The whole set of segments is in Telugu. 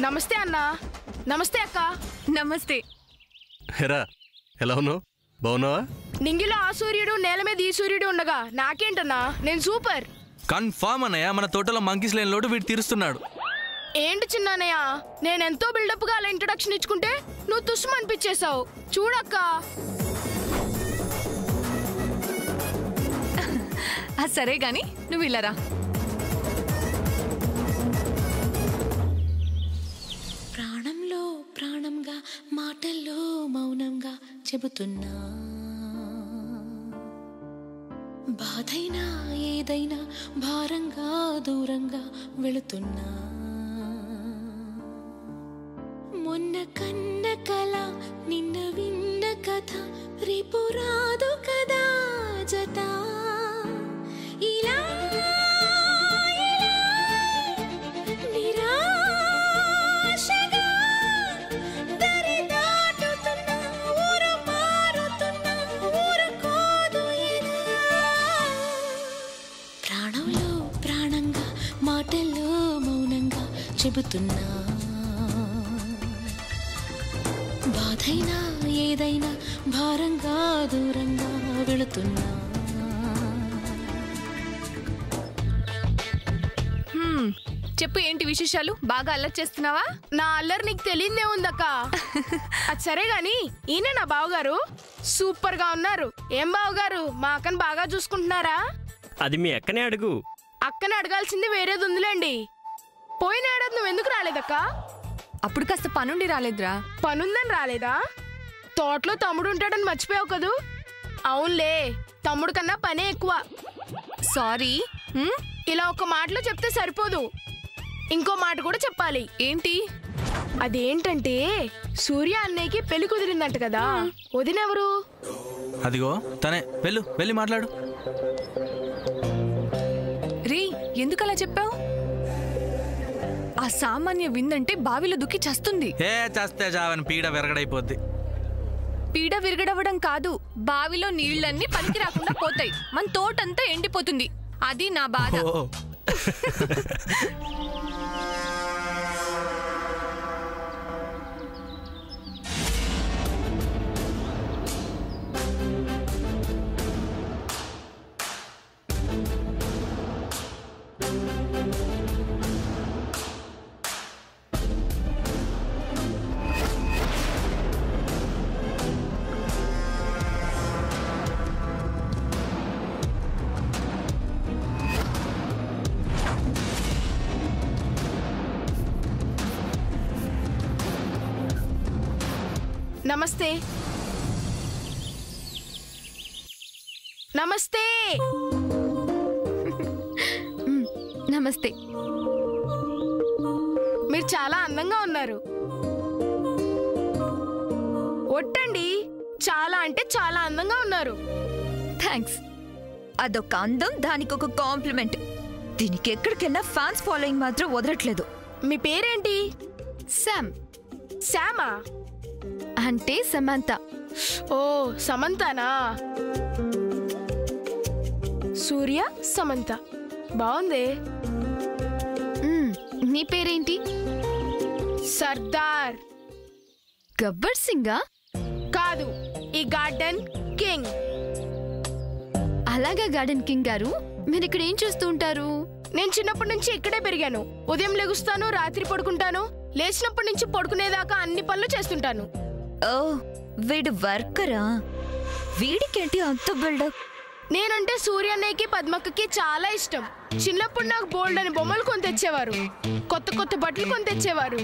నమస్తే అన్న. నమస్తే అక్క. నమస్తే. హెరా ఎలా ఉన్నావు? బాగున్నావా? నింగిలో ఆ సూర్యుడు, నేల మీద ఈ సూర్యుడు ఉండగా నాకేంటన్నా, నేను సూపర్. కన్ఫామ్ అన్నయ్య, మన తోటలో మంకీస్ లేని లోటు వీడు తీరుస్తున్నాడు. ఏంటి చిన్నయ్య, నేనెంతో బిల్డప్ గా అలా ఇంట్రొడక్షన్ ఇచ్చుకుంటే నువ్వు తుస్సు అనిపించేశావు. చూడక్క. సరే గాని నువ్వు ఇలారా. ప్రాణంలో ప్రాణంగా మాటల్లో మౌనంగా చెబుతున్నా, బాధైనా ఏదైనా భారంగా దూరంగా వెళుతున్నా, మొన్న కన్న కల నిన్న విన్న కథ రేపు రాదు కదా జత, ఇలా నిరాశగా దరి దాటుతున్నా, ఊరు మారుతున్నా, ఊరుకోదు ఇలా. ప్రాణంలో ప్రాణంగా మాటల్లో మౌనంగా చెబుతున్నా, బాధైనా ఏదైనా భారంగా దూరంగా వెళుతున్నా. చెప్పు, ఏంటి విశేషాలు? బాగా అల్లరి చేస్తున్నావా? నా అల్లరి నీకు తెలియదే ఉందక్క. అది సరే గాని, ఈయన నా బావగారు. సూపర్ గా ఉన్నారు. ఏం బావగారు, మా అక్కని బాగా చూసుకుంటున్నారా? అది మీ అక్కనే అడుగు. అక్కని అడగాల్సింది వేరేది ఉందిలేండి. పోయిన ఏడాది నువ్వు ఎందుకు రాలేదక్క? అప్పుడు కాస్త పనుండి రాలేదురా. పనుందని రాలేదా? తోటలో తమ్ముడు ఉంటాడని మర్చిపోయావు కదూ? అవునులే, తమ్ముడు కన్నా పనే ఎక్కువ. సారీ. ఇలా ఒక మాటలో చెప్తే సరిపోదు, ఇంకో మాట కూడా చెప్పాలి. ఏంటి? అదేంటంటే, సూర్య అన్నయ్యకి పెళ్లి కుదిరిందంట కదా. వదినెవరు? అదిగో తనే. వెళ్ళి మాట్లాడు. రే, ఎందుకలా చెప్పావు? ఆ సామాన్య విందంటే బావిలో దుక్కి చస్తుంది. చేస్తే చావని పీడ విరగడైపోద్ది. పీడ విరగడవడం కాదు, బావిలో నీళ్లన్నీ పనికి రాకుండా పోతాయి, మన తోటంతా ఎండిపోతుంది. అది నా బాధ. నమస్తే. నమస్తే. నమస్తే. మీరు చాలా అందంగా ఉన్నారు. ఒట్టండి, చాలా అంటే చాలా అందంగా ఉన్నారు. థ్యాంక్స్. అదొక అందం, దానికొక కాంప్లిమెంట్. దీనికి ఎక్కడికెళ్ళినా ఫ్యాన్స్ ఫాలోయింగ్ మాత్రం వదలట్లేదు. మీ పేరేంటి? శామ్. శామా? అంటే సమంత. ఓ, సమంతనా? సూర్య సమంత బాగుంది. నీ పేరేంటి? సర్దార్. గబ్బర్ సింగా? కాదు, ఈ గార్డెన్ కింగ్. అలాగా గార్డెన్ కింగ్ గారు, మీరు ఇక్కడ ఏం చేస్తూ ఉంటారు? నేను చిన్నప్పటి నుంచి ఇక్కడే పెరిగాను. ఉదయం లెగుస్తాను, రాత్రి పడుకుంటాను. లేచినప్పటి నుంచి పడుకునేదాకా అన్ని పనులు చేస్తుంటాను. ఓ, వీడు వర్కరా? వీడికేంటి అంత బిల్డప్? నేనంటే సూర్యన్నయ్యకి పద్మక్కకి చాలా ఇష్టం. చిన్నప్పుడు నాకు బోల్డ్ అని బొమ్మలు కొని తెచ్చేవారు, కొత్త కొత్త బట్టలు కొని తెచ్చేవారు.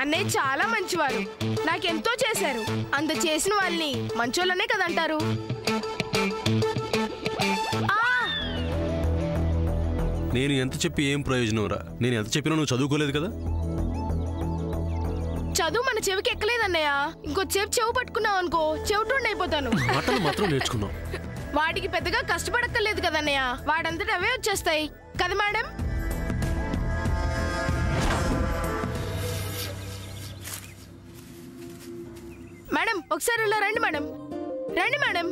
అన్నయ్య చాలా మంచివారు, నాకెంతో చేశారు. అంత చేసిన వాళ్ళని మంచోళ్ళనే కదంటారు. నేను ఎంత చెప్పి ఏం ప్రయోజనం రా? నేను ఎంత చెప్పినా నువ్వు చదువుకోలేదు కదా. చదువు మన చెవికి ఎక్కలేదన్నయ్య. ఇంకొచ్చేపు చెవు పట్టుకున్నావు అనుకో, చెవిటోండి అయిపోతాను. మాటలు మాత్రం నేర్చుకున్నావు. వాటికి పెద్దగా కష్టపడక్కర్లేదు కదన్నయ్య, వాడంతటా అవే వచ్చేస్తాయి కదా మేడం. మేడం ఒకసారి ఇలా రండి మేడం. రండి మేడం.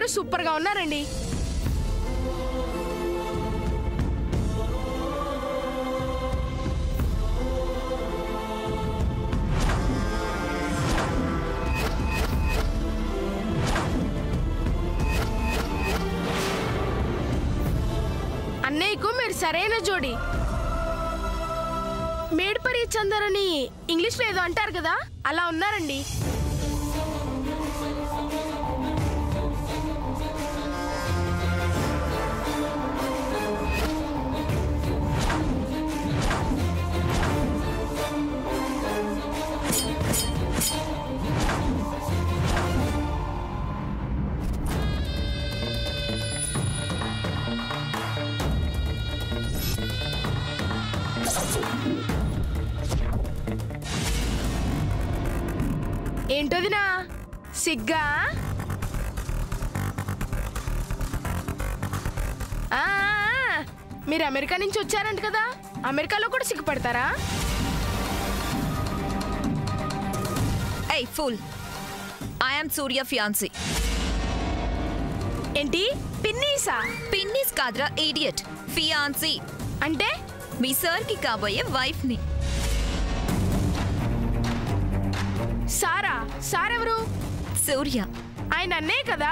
మీరు సూపర్ గా ఉన్నారండి. అన్నయ్యకు మీరు సరైన జోడి. మేడ్పరి చందర్ అని ఇంగ్లీష్ లో ఏదో అంటారు కదా, అలా ఉన్నారండి. ఏంటోదినా సిగ్గా? మీరు అమెరికా నుంచి వచ్చారంట కదా, అమెరికాలో కూడా సిగ్గుపడతారా? ఏయ్ fool, I am Surya fiancee. ఏంటి పిన్నీసా? పిన్నీస్ కాదురా ఇడియట్, ఫియాన్సీ అంటే మీ సార్ కి కాబోయే వైఫ్ ని. సారా? సారెవరు? సూర్య. ఆయన అన్నయ్య కదా.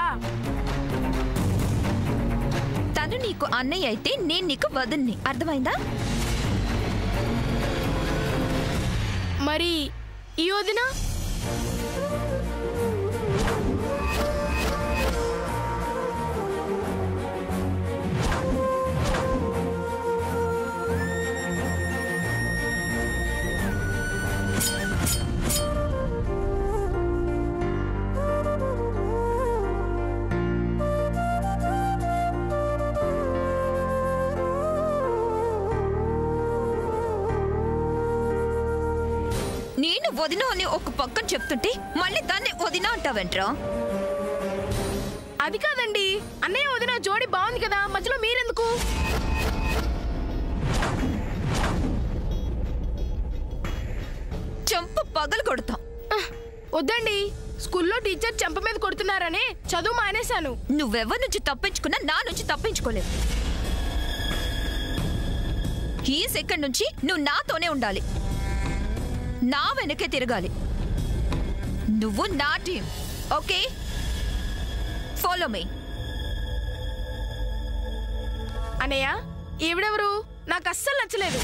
తను నీకు అన్నయ్య అయితే నేను నీకు వదిన్ని, అర్థమైందా? మరి ఈ వదిన? నేను వదిన అని ఒక పక్కన చెప్తుంటే మళ్ళీ దాన్ని వదిన అంటావేంట్రా? అది కాదండి, అన్నయ్య వదిన జోడి బాగుంది కదా, మధ్యలో మీరెందుకు? చెంప పగలు కొడతాం. వద్దండి, స్కూల్లో టీచర్ చెంప మీద కొడుతున్నారని చదువు మానేశాను. నువ్వెవరి నుంచి తప్పించుకున్నా నా నుంచి తప్పించుకోలేవు. ఈ సెకండ్ నుంచి నువ్వు నాతోనే ఉండాలి, నా వెనకే తిరగాలి. నువ్వు నా టీం, ఓకే? Follow me. అన్నయ్య ఈవిడెవరు? నాకు అస్సలు నచ్చలేదు.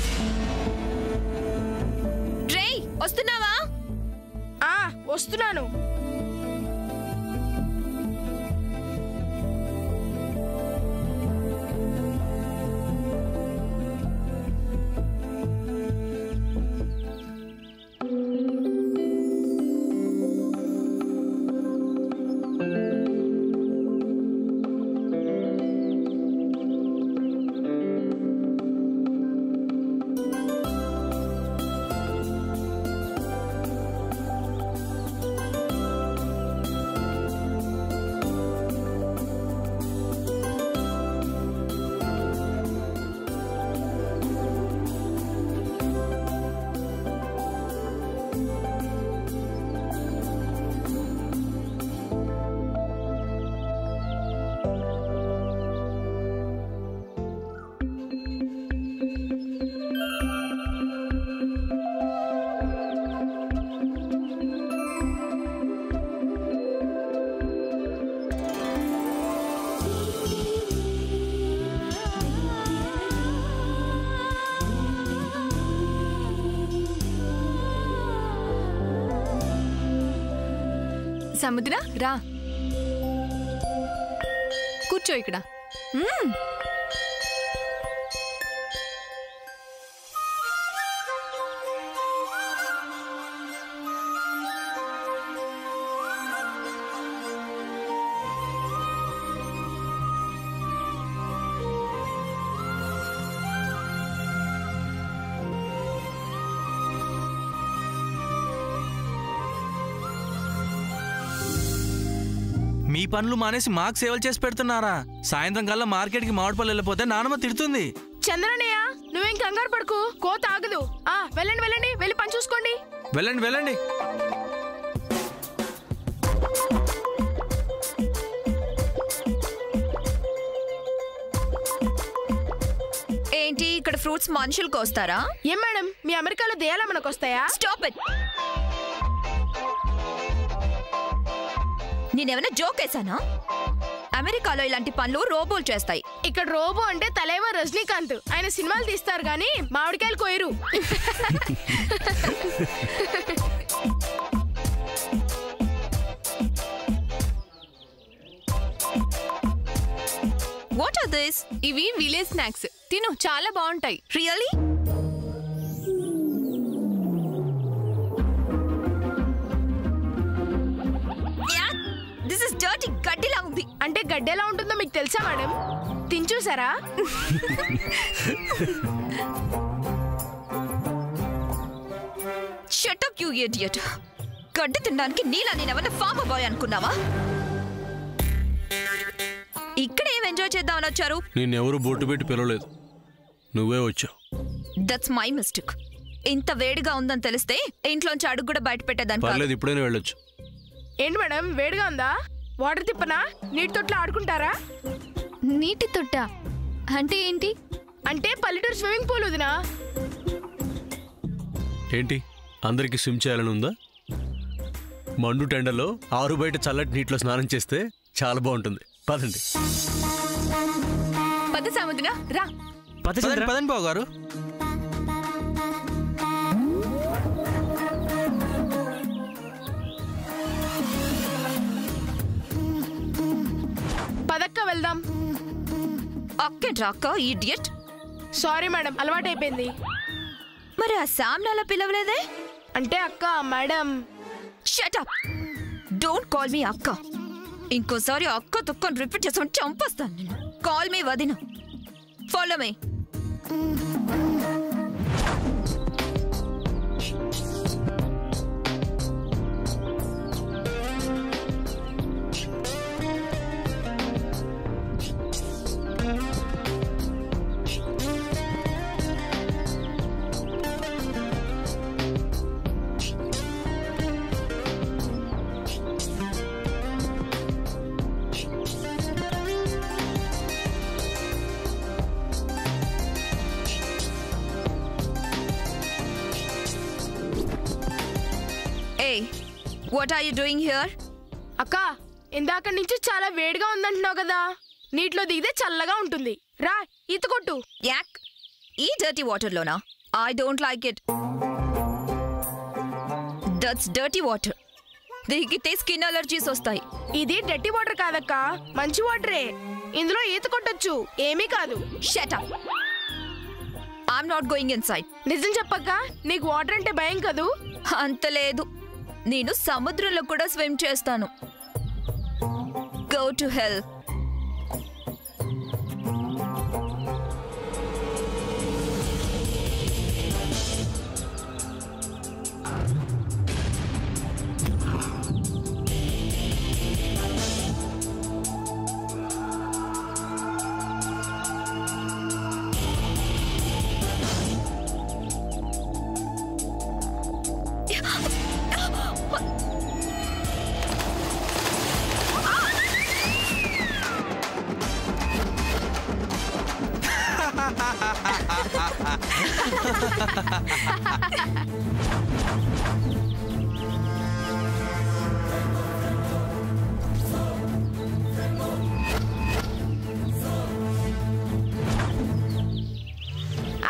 రే వస్తున్నావా? వస్తున్నాను. సముద్ర రా, కూర్చో ఇక్కడ. మీ పనులు మానేసి మాకు సేవలు చేసి పెడుతున్నారా? సాయంత్రం కల్లా మార్కెట్కి మామిడిపల్లి వెళ్ళిపోతే నానమ్మ తిడుతుంది. చంద్రనయ్య నువ్వేం కంగారు పడుకో, కోత ఆగదు. వెళ్ళండి వెళ్ళండి, వెళ్ళి పని చూసుకోండి. వెళ్ళండి వెళ్ళండి. ఫ్రూట్స్ మనుషులకు వస్తారా? ఏం మేడం మీ అమెరికాలో దెయ్యాలా మనకు వస్తాయా? Stop it. నేనేమైనా జోక్ వేసానా? అమెరికాలో ఇలాంటి పనులు రోబోలు చేస్తాయి. ఇక్కడ రోబో అంటే తలైవర్ రజనీకాంత్. ఆయన సినిమాలు తీస్తారు కానీ మామిడికాయలు కోయరు. What are this? ఇవి విలేజ్ స్నాక్స్. తిను, చాలా బాగుంటాయి. రియల్లీ? This is dirty. గడ్డిలా ఉంది. అంటే గడ్డి ఎలా ఉంటుందో మీకు తెలుసా మేడం? తిని చూసారా? Shut up you idiot. గడ్డి తినడానికి నీలా నేనేమన్నా ఫామ్ బాయ్ అనుకున్నావా? ఇక్కడ ఏం ఎంజాయ్ చేద్దామని వచ్చారు? నిన్నెవరు బొట్టు పెట్టి పిలవలేదు, నువ్వే వచ్చావు. That's my mistake. ఇంత వేడిగా ఉందని తెలిస్తే ఇంట్లోంచి అడుగు కూడా బయట పెట్టేదాన్ని కాదు. పర్లేదు, ఇప్పుడైనా వెళ్ళొచ్చు. ఏంటి మేడం వేడిగా ఉందా? వాటర్ తిప్పనా? నీటి తొట్లో ఆడుకుంటారా? నీటి తొట్ట అంటే ఏంటి? అంటే పల్లెటూరు స్విమ్మింగ్ పూల్ వదినా. ఏంటి అందరికీ స్విమ్ చేయాలని ఉందా? మండు టెండలో ఆరు బయట చల్లటి నీటిలో స్నానం చేస్తే చాలా బాగుంటుంది. పదండి. పద సముద్ర, రా. పదండి బాబు గారు. పదక్క వెళ్దాం. అక్కేంట్రా అక్క ఇడియట్? సారీ మేడం, అలవాటు అయిపోయింది. మరి ఆ సామ్నాలా పిలవలేదే? అంటే అక్క madam. Shut up. Don't call me అక్క. ఇంకోసారి అక్క తొక్కని రిపీట్ చేసి చంపేస్తాను నేను. కాల్ మీ వదిన. Follow me. What are you doing here? అక్క ఇందాక నుంచి చాలా వేడిగా ఉందంటున్నావు కదా, నీటిలో దిగితే చల్లగా ఉంటుంది. రా ఈత కొట్టు. యాక్ ఈ డర్టీ వాటర్ లోనా? I don't like it. That's dirty water. దిగితే స్కిన్ అలర్జీస్ వస్తాయి. ఇది డర్టీ వాటర్ కాదక్క, మంచి వాటరే. ఇందులో ఈత కొట్టొచ్చు, ఏమీ కాదు. Shut up. I'm not going inside. నిజం చెప్పక్క, నీకు వాటర్ అంటే భయం కదూ? అంత లేదు. నేను సముద్రంలో కూడా స్విమ్ చేస్తాను. Go to hell.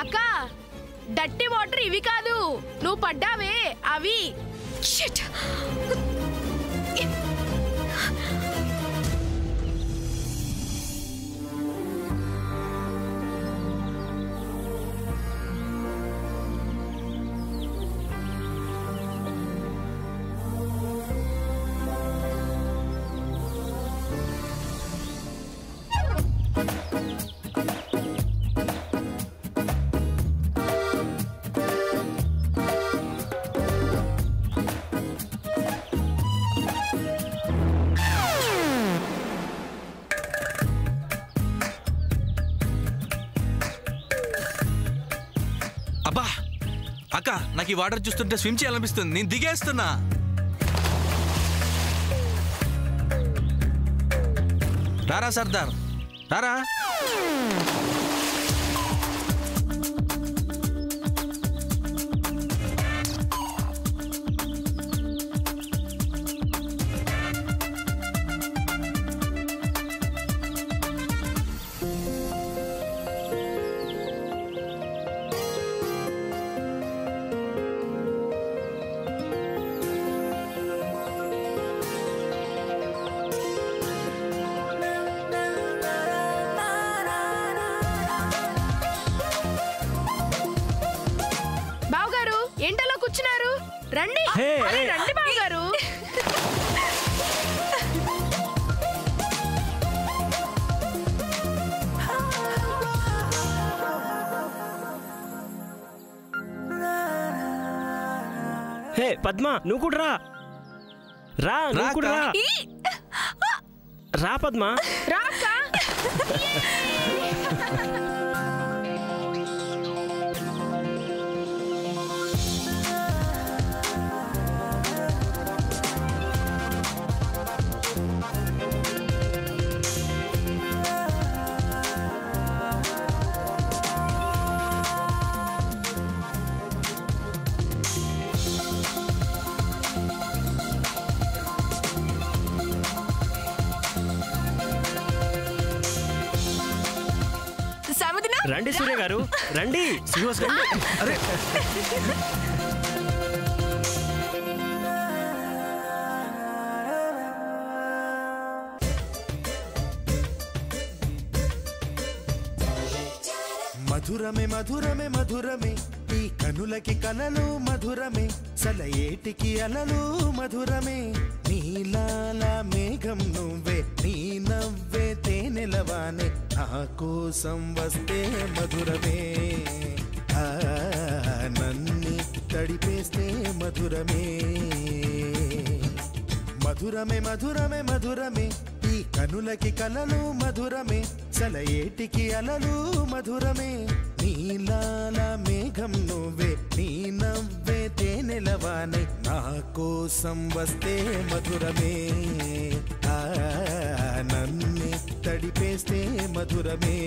అక్క డర్టీ వాటర్ ఇవి కాదు, నువ్వు పడ్డావే అవి. Shit. అబ్బా అక్క, నాకు ఈ వాటర్ చూస్తుంటే స్విమ్ చేయాలనిపిస్తుంది. నేను దిగేస్తున్నా. రారా సర్దార్, రారా. అరే రండి బావగారు. హే పద్మ, నువ్వు కూడా రా. రా, నువ్వు కూడా రా. రా పద్మ. రా అక్క. రండి సూర్య గారు, రండి. శ్రీనివాస్ రండి. అరే మధురమే మధురమే మధురమే ఈ కనులకి కలలు మధురమే సలయేటికి అలలు మధురమే నీలాల మేఘం నువ్వే నీ నవ్వే తేనెలవానే నా కోసం వస్తే మధురమే నన్ని తడిపేస్తే మధురమే మధురమే మధురమే మధురమే ఈ కనులకి కలలు మధురమే సలయేటికి అలలు మధురమే నీలాల మేఘం నువ్వే నీ నవ్వే తేనెలవానే నా కోసం వస్తే మధురమే నన్ను తడిపేస్తే మధురమే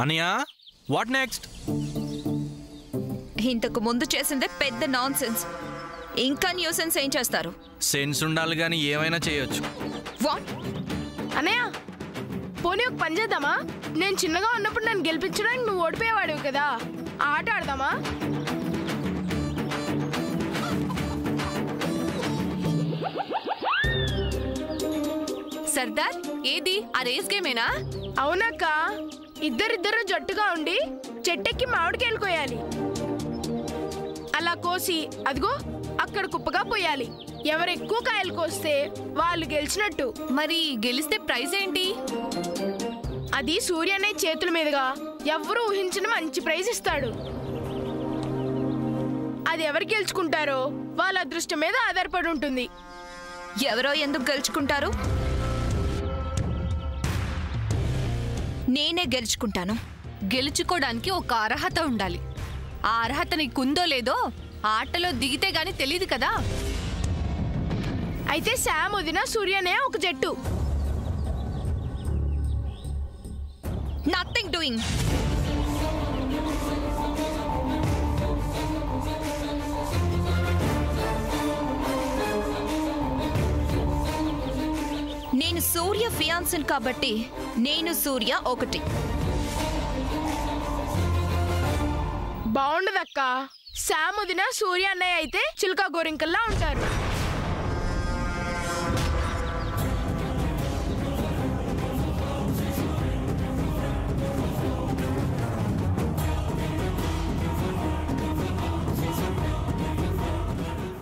అనియా, వాట్ నెక్స్ట్? ఇంతకు ముందు చేసిందే పెద్ద నాన్ సెన్స్. ఇంకా న్యూసెన్స్ ఏం చేస్తారు? సెన్స్ ఉండాలి కానీ ఏమైనా చేయొచ్చు. వాట్? అన్నయ్య, పోనీ ఒక పని చేద్దామా? నేను చిన్నగా ఉన్నప్పుడు నన్ను గెలిపించడానికి నువ్వు ఓడిపోయేవాడివి కదా, ఆ ఆట ఆడదామా? సర్దార్, ఏది ఆ రేస్ గేమేనా? అవునక్క, ఇద్దరిద్దరు జట్టుగా ఉండి చెట్టెక్కి మామిడికాయలు కోయాలి. అలా కోసి అదిగో అక్కడ కుప్పగా పోయాలి. ఎవరు ఎక్కువ కాయలు కోస్తే వాళ్ళు గెలిచినట్టు. మరి గెలిస్తే ప్రైజ్ ఏంటి? అది సూర్య అనే చేతుల మీదుగా ఎవరు ఊహించిన మంచి ప్రైజ్ ఇస్తాడు. అది ఎవరు గెలుచుకుంటారో వాళ్ళ అదృష్టం మీద ఆధారపడి ఉంటుంది. ఎవరో ఎందుకు గెలుచుకుంటారు? నేనే గెలుచుకుంటాను. గెలుచుకోవడానికి ఒక అర్హత ఉండాలి. ఆ అర్హత నీకుందో లేదో ఆటలో దిగితే గానీ తెలియదు కదా. అయితే శామ్ వదిన సూర్యనే ఒక జట్టు. Nothing doing. నేను సూర్య ఫియాన్సన్ కాబట్టి నేను సూర్య ఒకటి. బాగుండదక్క. శామ్ వదిన సూర్య అన్నయ్య అయితే చిలుక గోరింకల్లా ఉంటారు.